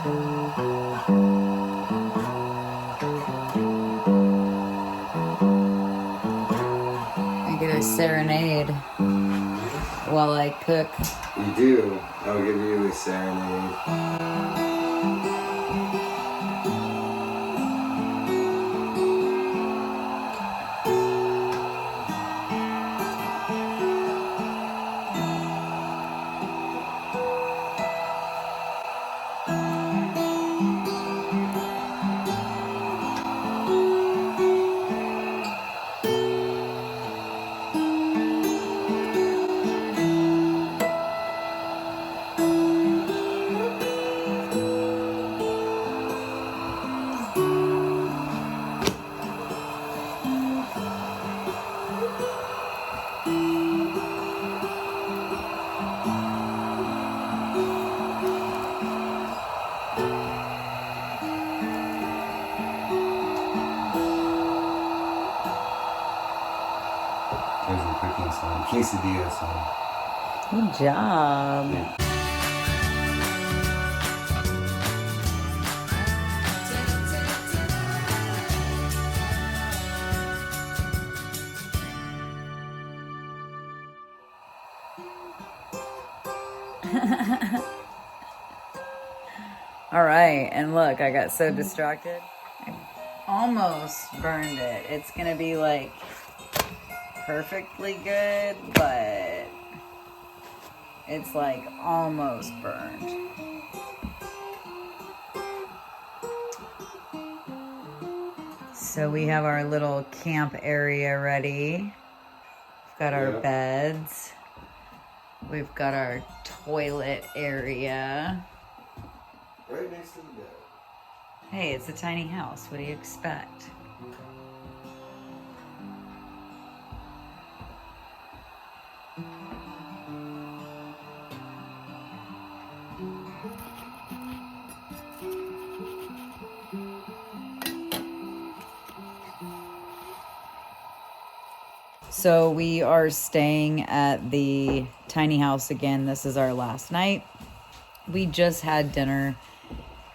I get a serenade while I cook. You do. I'll give you a serenade. There's a cooking song. Quesadilla song. Good job. Yeah. All right, and look, I got so distracted. I almost burned it. It's gonna be like perfectly good, but it's like almost burned. So we have our little camp area ready. We've got our beds. We've got our toilet area. Right next to the bed. Hey, it's a tiny house. What do you expect? So we are staying at the tiny house again. This is our last night. We just had dinner.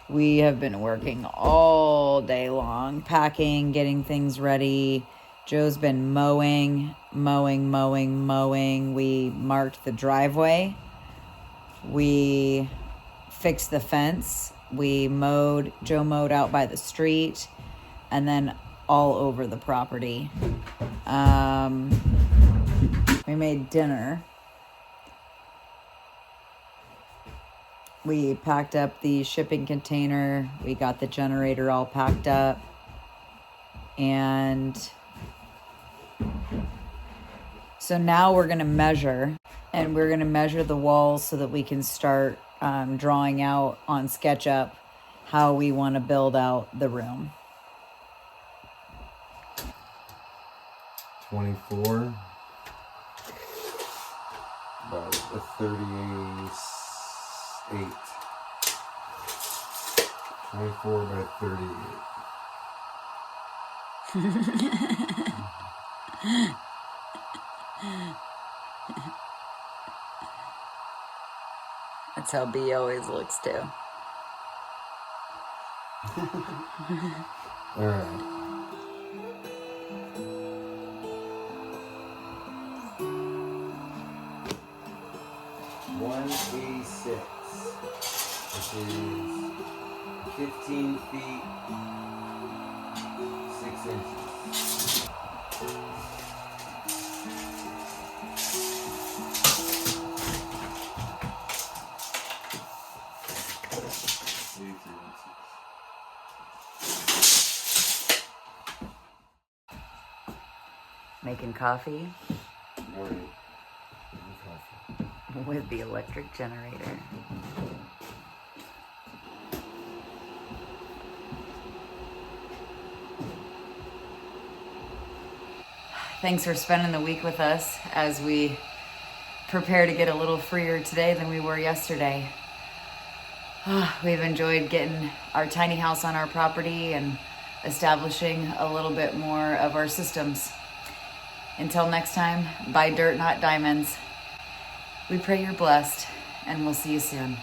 We have been working all day long, packing, getting things ready. Joe's been mowing. We marked the driveway. We fixed the fence. We mowed. Joe mowed out by the street and then all over the property. We made dinner. We packed up the shipping container. We got the generator all packed up. And so now we're going to measure. And we're going to measure the walls so that we can start drawing out on SketchUp how we want to build out the room. 24 by a 38. 24 by 38. That's how B always looks too. All right. Which is 15 feet 6 inches. Making coffee Morning. with the electric generator. Thanks for spending the week with us as we prepare to get a little freer today than we were yesterday. We've enjoyed getting our tiny house on our property and establishing a little bit more of our systems. Until next time, buy dirt, not diamonds. We pray you're blessed, and we'll see you soon.